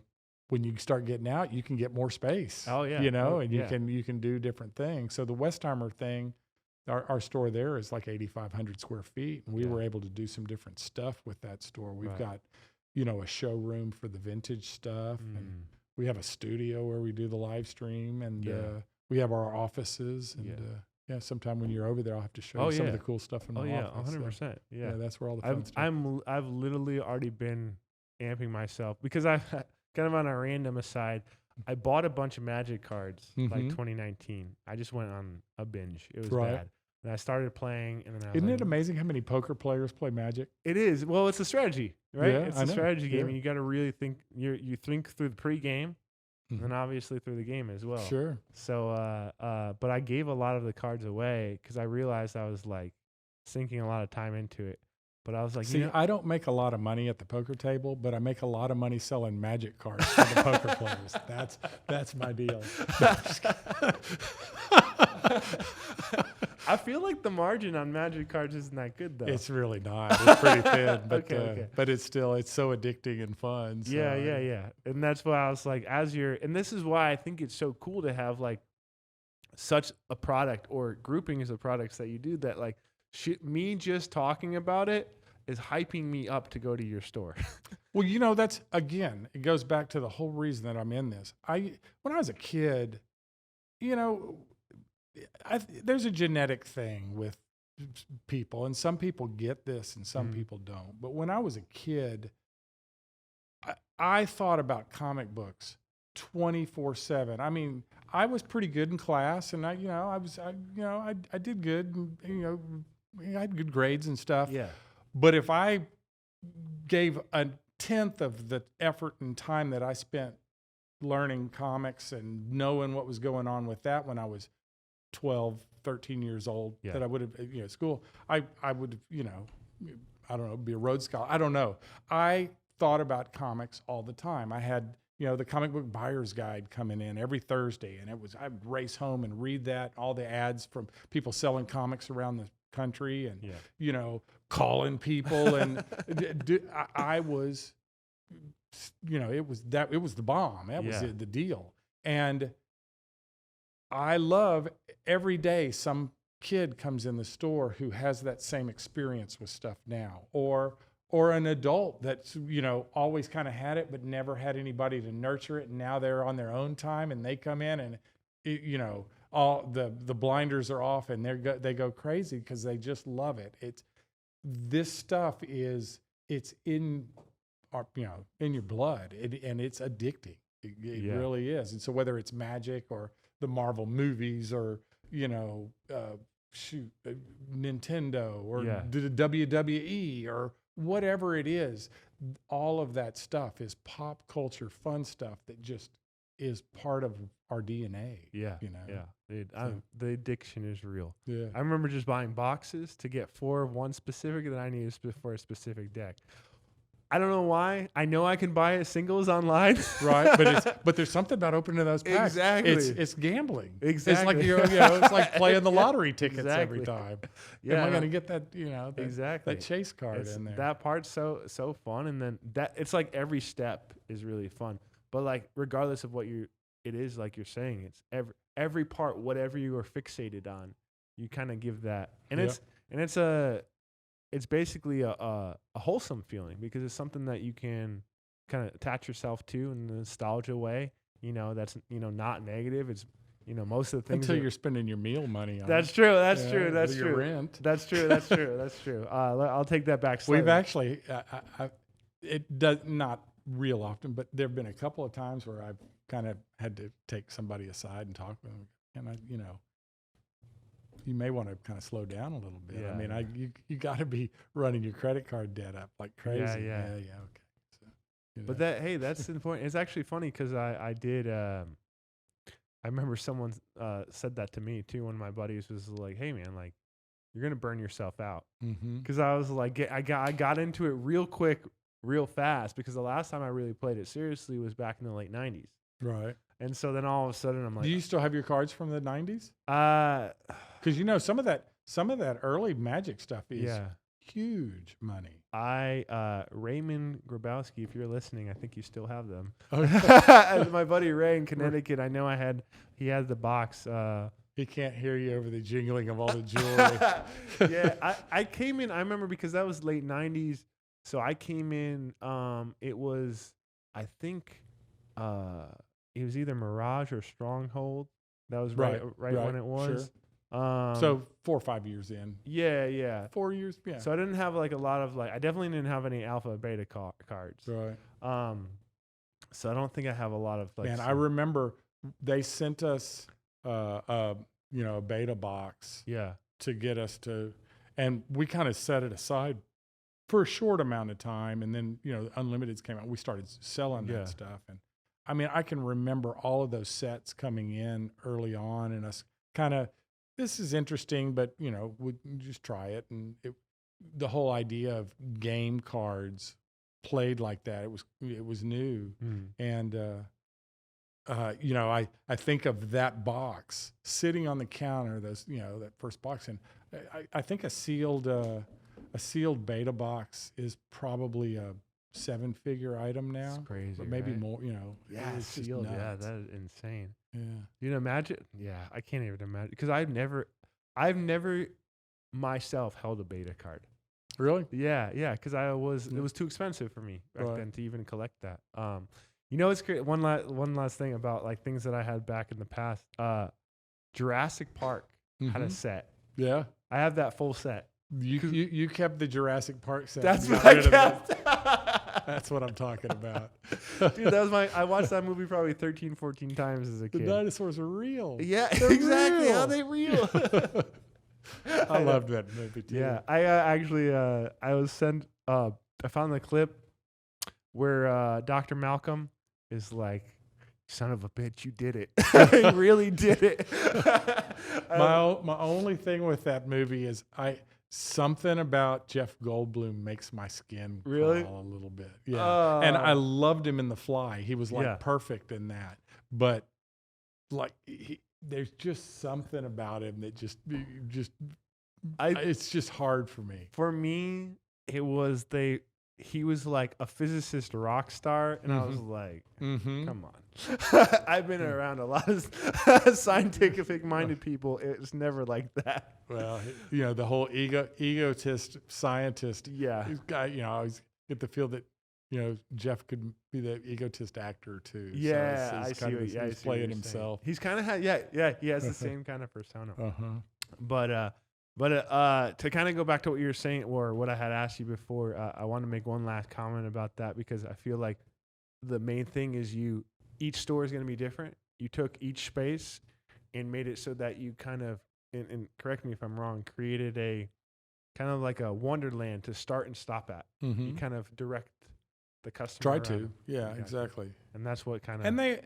when you start getting out, you can get more space. Oh yeah. You know, Oh, and yeah. you can do different things. So the Westheimer thing, our store there is like 8,500 square feet, and we Yeah. were able to do some different stuff with that store. We've Right. got, you know, a showroom for the vintage stuff, and we have a studio where we do the live stream, and Yeah. we have our offices, and Yeah. sometime when you're over there, I'll have to show Oh, you some of yeah. the cool stuff in Oh my yeah, office. 100%. Yeah. That's where all the fun stuff. I've literally already been amping myself because I kind of on a random aside, I bought a bunch of Magic cards like 2019. I just went on a binge. It was bad. And I started playing, and then I was Isn't like, it amazing how many poker players play Magic? It is. Well, it's a strategy, right? Yeah, It's I a know. strategy game, Yeah. and you got to really think. You think through the pregame, and then obviously through the game as well. Sure. So, but I gave a lot of the cards away because I realized I was like sinking a lot of time into it. But I was like, See, you know, I don't make a lot of money at the poker table, but I make a lot of money selling Magic cards to the poker players. That's my deal. I feel like the margin on Magic cards isn't that good though. It's really not. It's pretty thin, but Okay. but it's so addicting and fun. So Yeah. And that's why I was like, and this is why I think it's so cool to have like such a product or groupings of products that you do that like me just talking about it is hyping me up to go to your store. Well, you know, that's again, it goes back to the whole reason that I'm in this. When I was a kid, you know, there's a genetic thing with people, and some people get this and some people don't. But when I was a kid, I thought about comic books 24/7. I mean, I was pretty good in class, and I did good, and, you know, I had good grades and stuff. Yeah. But if I gave a tenth of the effort and time that I spent learning comics and knowing what was going on with that when I was 12, 13 years old, that I would have, you know, school, I would, you know, I don't know, be a Rhodes Scholar. I don't know. I thought about comics all the time. I had, you know, the comic book buyer's guide coming in every Thursday, and I'd race home and read that, all the ads from people selling comics around the country, and you know, calling people, and I was, you know, it was the bomb. That was the deal. And I love every day some kid comes in the store who has that same experience with stuff now, or an adult that's, you know, always kind of had it but never had anybody to nurture it, and now they're on their own time, and they come in and you know, all the blinders are off, and they go crazy because they just love it. This stuff it's in our, you know, in your blood, and it's addicting. It really is. And so whether it's Magic or the Marvel movies, or, you know, Nintendo or the WWE or whatever it is, all of that stuff is pop culture fun stuff that just is part of our DNA. Yeah. You know? Yeah. Dude, the addiction is real. Yeah. I remember just buying boxes to get 4 of one specific that I needed for a specific deck. I don't know why. I know I can buy it singles online. Right. But there's something about opening those packs. Exactly. It's gambling. Exactly. It's like, you know, it's like playing the lottery tickets every Exactly. time. Yeah, Am I going to get that, you know, that chase card in there? That part's so fun, and then it's like every step is really fun. But like regardless of what it is, like you're saying, it's every part, whatever you are fixated on, you kind of give that, and it's basically a wholesome feeling because it's something that you can kind of attach yourself to in a nostalgia way. You know, that's, you know, not negative. It's, you know, most of the things until you're spending your meal money on That's it. true. That's Yeah, true. That's your true. rent. That's true. That's true. That's true. I'll take that back slightly. We've actually, it does not real often, but there have been a couple of times where I've kind of had to take somebody aside and talk with them. And you know, you may want to kind of slow down a little bit. Yeah, I mean, you got to be running your credit card debt up like crazy. Yeah. Okay. So, you know. But that's important. It's actually funny because I did. I remember someone said that to me too. One of my buddies was like, "Hey man, like you're gonna burn yourself out." Because I was like, I got into it real quick, real fast. Because the last time I really played it seriously was back in the late '90s. Right. And so then all of a sudden I'm like, do you still have your cards from the 90s? uh, Because you know some of that early Magic stuff is huge money. Raymond Grabowski, if you're listening, I think you still have them. Okay. My buddy Ray in Connecticut, I know he had the box. He can't hear you over the jingling of all the jewelry. Yeah, I came in, I remember because that was late 90s. So I came in, it was, I think, it was either Mirage or Stronghold. That was right when it was. Sure. So 4 or 5 years in. Yeah. 4 years, yeah. So I didn't have like a lot of I definitely didn't have any alpha or beta cards. Right. So I don't think I have a lot of Man, I remember they sent us a beta box. Yeah. To get us to, and we kind of set it aside for a short amount of time, and then Unlimiteds came out. We started selling that stuff, and I mean, I can remember all of those sets coming in early on, and us kind of, this is interesting, but we just try it, and the whole idea of game cards played like that, it was new, and I think of that box sitting on the counter, that first box, and I think a sealed beta box is probably a 7-figure item now. It's crazy, but maybe right? more. Yeah, it's sealed. just Yeah, nuts. that is insane. Yeah, Imagine. Yeah, I can't even imagine because I've never myself held a beta card. Really? Yeah, because it was too expensive for me back then to even collect that. It's great. One last thing about like things that I had back in the past. Jurassic Park had a set. Yeah, I have that full set. You kept the Jurassic Park set. That's what I kept. That's what I'm talking about. Dude, I watched that movie probably 13, 14 times as a kid. The dinosaurs are real. Yeah, They're exactly. real. How they real? I loved that movie too. Yeah, I actually I was sent. I found the clip where Dr. Malcolm is like, "Son of a bitch, you did it! You really did it." My only thing with that movie is something about Jeff Goldblum makes my skin crawl a little bit. Yeah, and I loved him in The Fly. He was like perfect in that, but like there's just something about him that it's just hard for me. For me, he was like a physicist rock star, and I was like, come on. I've been around a lot of scientific-minded people. It's never like that. Well, the whole egotist scientist. Yeah. I always get the feel that, Jeff could be the egotist actor too. Yeah, so I see. He's playing himself. He's kind of he has the same kind of persona. But to kind of go back to what you were saying, or what I had asked you before, I want to make one last comment about that because I feel like the main thing is each store is going to be different. You took each space and made it so that you kind of, and correct me if I'm wrong, created a kind of like a wonderland to start and stop at. You kind of direct the customer. Try to, yeah, exactly. And that's what kind of. And they,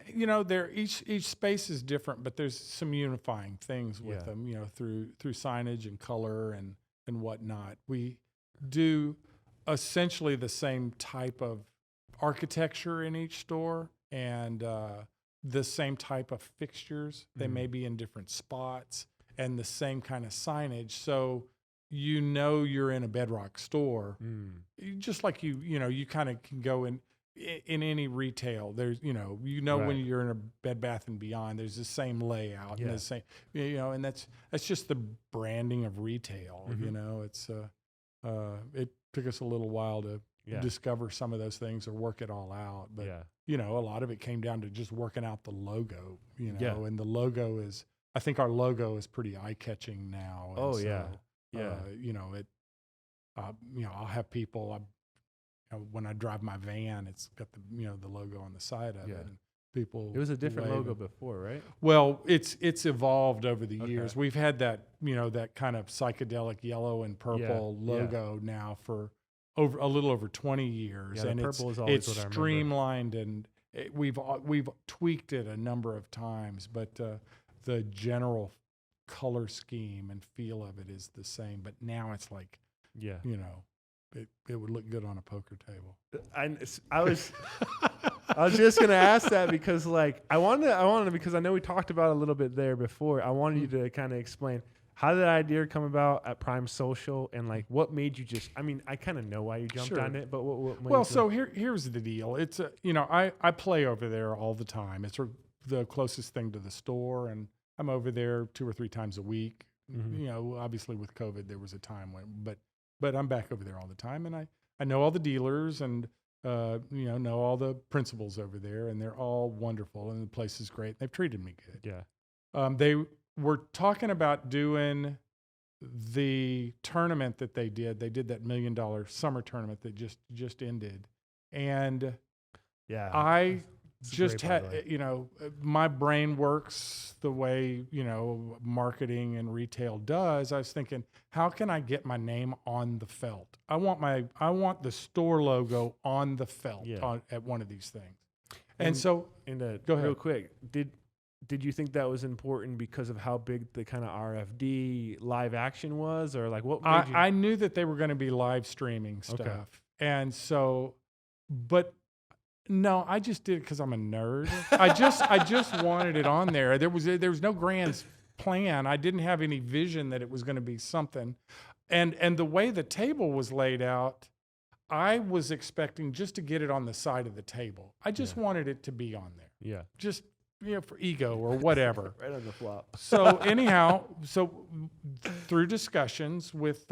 they're each space is different, but there's some unifying things with them, through signage and color and whatnot. We do essentially the same type of architecture in each store and the same type of fixtures. They may be in different spots and the same kind of signage. So you're in a Bedrock store, just like you kind of can go in any retail. There's when you're in a Bed Bath and Beyond, there's the same layout and the same and that's just the branding of retail. It's it took us a little while to discover some of those things or work it all out, but a lot of it came down to just working out the logo. And the logo is, I think our logo is pretty eye-catching now. I'll have people. When I drive my van, it's got the logo on the side of it. And people. It was a different logo before, right? Well, it's evolved over the years. We've had that that kind of psychedelic yellow and purple logo now for a little over 20 years, and it's streamlined and we've tweaked it a number of times, but the general color scheme and feel of it is the same, but now it's like, it would look good on a poker table. I was just gonna ask that because like I wanted because I know we talked about it a little bit there before. I wanted you to kind of explain How did that idea come about at Prime Social, and like what made you just? I mean, I kind of know why you jumped Sure. on it, but what made Well, you? so here's the deal. It's I play over there all the time. It's the closest thing to the store, and I'm over there 2 or 3 times a week. Mhm. You know, obviously with COVID, there was a time when, but I'm back over there all the time, and I know all the dealers and know all the principals over there, and they're all wonderful, and the place is great. They've treated me good. Yeah. They were talking about doing the tournament that they did. They did that $1 million summer tournament that just ended, and Yeah. I It's just great, by the had way. my brain works the way marketing and retail does. I was thinking, how can I get my name on the felt? I want the store logo on the felt Yeah. at one of these things. And- And so And Go ahead. real quick, did you think that was important because of how big the kind of RFD live action was, or like what made you? I knew that they were going to be live streaming stuff. Okay. And so, but no, I just did it because I'm a nerd. I just wanted it on there. There was no grand plan. I didn't have any vision that it was going to be something. And the way the table was laid out, I was expecting just to get it on the side of the table. I just Yeah. wanted it to be on there. Yeah. Just for ego or whatever. Right on the flop. So anyhow, through discussions with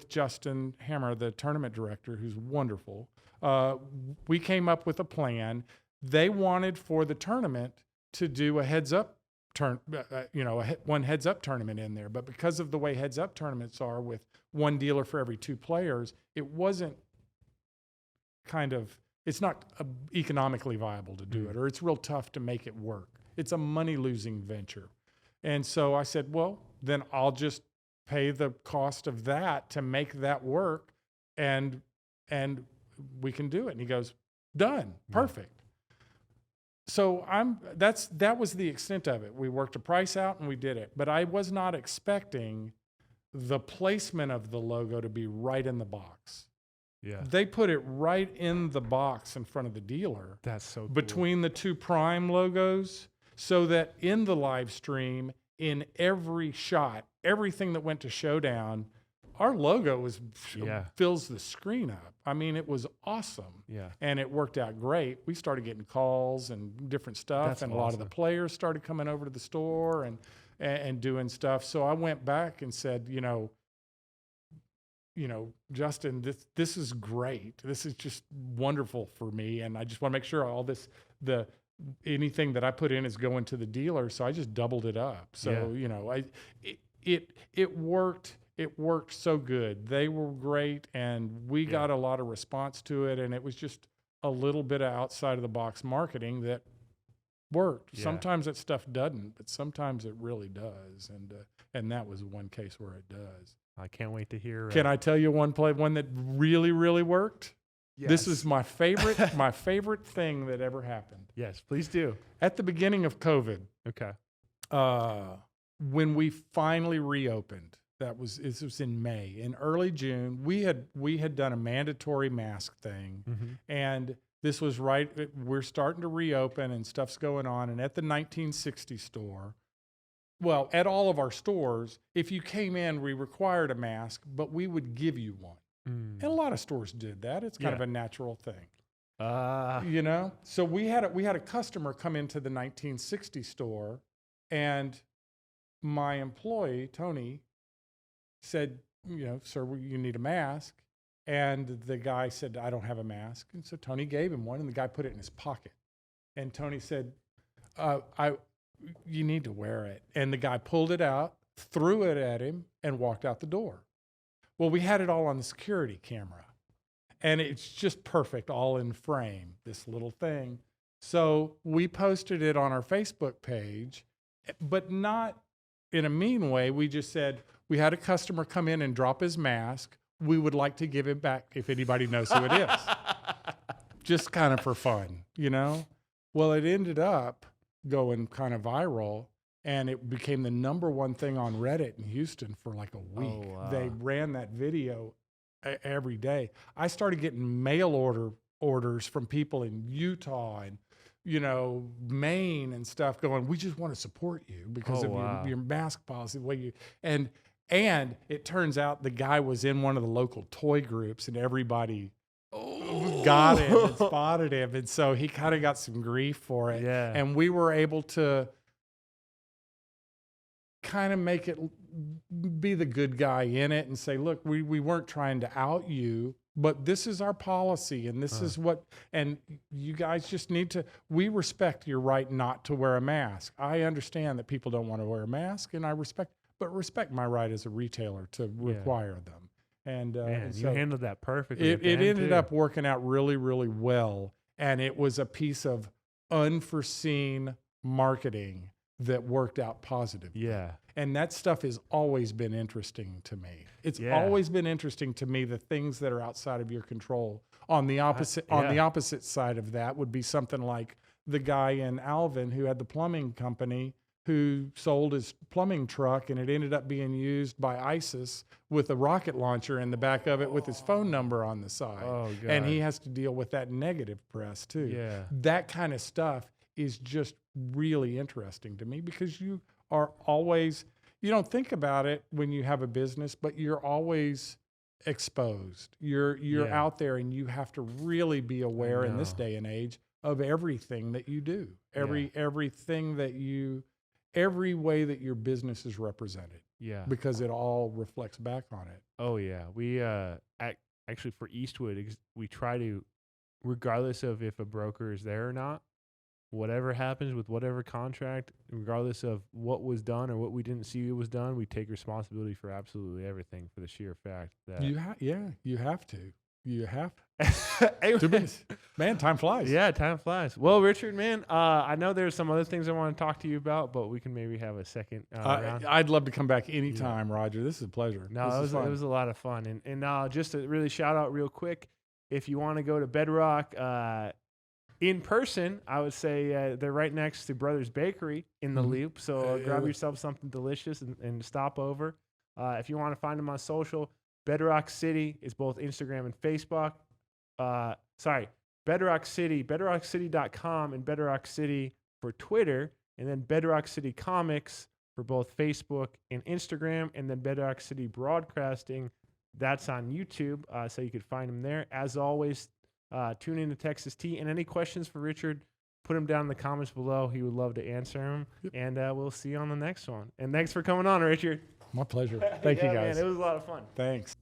Justin Hammer, the tournament director, who's wonderful, we came up with a plan. They wanted for the tournament to do a heads up one heads up tournament in there, but because of the way heads up tournaments are with one dealer for every 2 players, it wasn't it's not economically viable to do it, or it's real tough to make it work. It's a money-losing venture. And so I said, well, then I'll just pay the cost of that to make that work, and we can do it. And he goes, done, perfect. So that was the extent of it. We worked a price out and we did it. But I was not expecting the placement of the logo to be right in the box. Yeah. They put it right in the box in front of the dealer That's so cool. between the 2 Prime logos, so that in the live stream, in every shot, everything that went to Showdown, our logo fills the screen up. I mean, it was awesome. Yeah. And it worked out great. We started getting calls and different stuff, That's and a lot of the awesome. players started coming over to the store and doing stuff. So I went back and said, Justin, this is great. This is just wonderful for me, and I just want to make sure all this, anything that I put in is going to the dealer. So I just doubled it up. So it worked. It worked so good. They were great, and we got a lot of response to it. And it was just a little bit of outside of the box marketing that worked. Yeah. Sometimes that stuff doesn't, but sometimes it really does. And that was one case where it does. I can't wait to hear. Can I tell you one that really, really worked? Yes. This is my favorite thing that ever happened. Yes, please do. At the beginning of COVID, Okay. when we finally reopened, this was in May. In early June, we had done a mandatory mask thing, and this was we're starting to reopen and stuff's going on. And at the 1960 store, well, at all of our stores, if you came in, we required a mask, but we would give you one. And a lot of stores did that. It's kind of a natural thing. So we had a customer come into the 1960 store, and my employee, Tony, said, sir, you need a mask. And the guy said, I don't have a mask. And so Tony gave him one, and the guy put it in his pocket. And Tony said, you need to wear it. And the guy pulled it out, threw it at him, and walked out the door. Well, we had it all on the security camera, and it's just perfect, all in frame, this little thing. So we posted it on our Facebook page, but not in a mean way. We just said, we had a customer come in and drop his mask. We would like to give it back if anybody knows who it is. Just kind of for fun, Well, it ended up going kind of viral, and it became the #1 thing on Reddit in Houston for like a week. Oh, wow. They ran that video every day. I started getting mail orders from people in Utah and Maine and stuff going, we just want to support you because of your mask policy, the way you, and it turns out the guy was in one of the local toy groups and everybody got him and spotted him. And so he kind of got some grief for it. Yeah. And we were able to kind of make it be the good guy in it and say, look, we weren't trying to out you, but this is our policy and this is what, and you guys just need to, we respect your right not to wear a mask. I understand that people don't want to wear a mask and I respect my right as a retailer to require them. And, Man, so you handled that perfectly. it ended up working out really, really well. And it was a piece of unforeseen marketing that worked out positively. Yeah. And that stuff has always been interesting to me. It's always been interesting to me, the things that are outside of your control. On the opposite side of that would be something like the guy in Alvin who had the plumbing company who sold his plumbing truck and it ended up being used by ISIS with a rocket launcher in the back of it with his phone number on the side. Oh, God. And he has to deal with that negative press too. Yeah. That kind of stuff is just really interesting to me because you are always, you don't think about it when you have a business, but you're always exposed. You're out there and you have to really be aware in this day and age of everything that you do, everything that every way that your business is represented. Yeah. Because it all reflects back on it. Oh yeah. We actually for Eastwood, we try to, regardless of if a broker is there or not, whatever happens with whatever contract, regardless of what was done or what we didn't see was done, we take responsibility for absolutely everything for the sheer fact that you have to. You have Hey, 2 minutes. Man, time flies. Yeah, time flies. Well, Richard, man, I know there's some other things I want to talk to you about, but we can maybe have a second round. I'd love to come back anytime, Roger. This is a pleasure. No, it was a lot of fun. And just to really shout out real quick, if you want to go to Bedrock in person, I would say they're right next to Brothers Bakery in the Loop. So grab yourself something delicious and stop over. If you want to find them on social, Bedrock City is both Instagram and Facebook. Bedrock City, bedrockcity.com and Bedrock City for Twitter, and then Bedrock City Comics for both Facebook and Instagram, and then Bedrock City Broadcasting, that's on YouTube, so you could find them there. As always, tune in to Texas Tea, and any questions for Richard, put them down in the comments below. He would love to answer them, and we'll see you on the next one. And thanks for coming on, Richard. My pleasure. Thank you, guys. Man, it was a lot of fun. Thanks.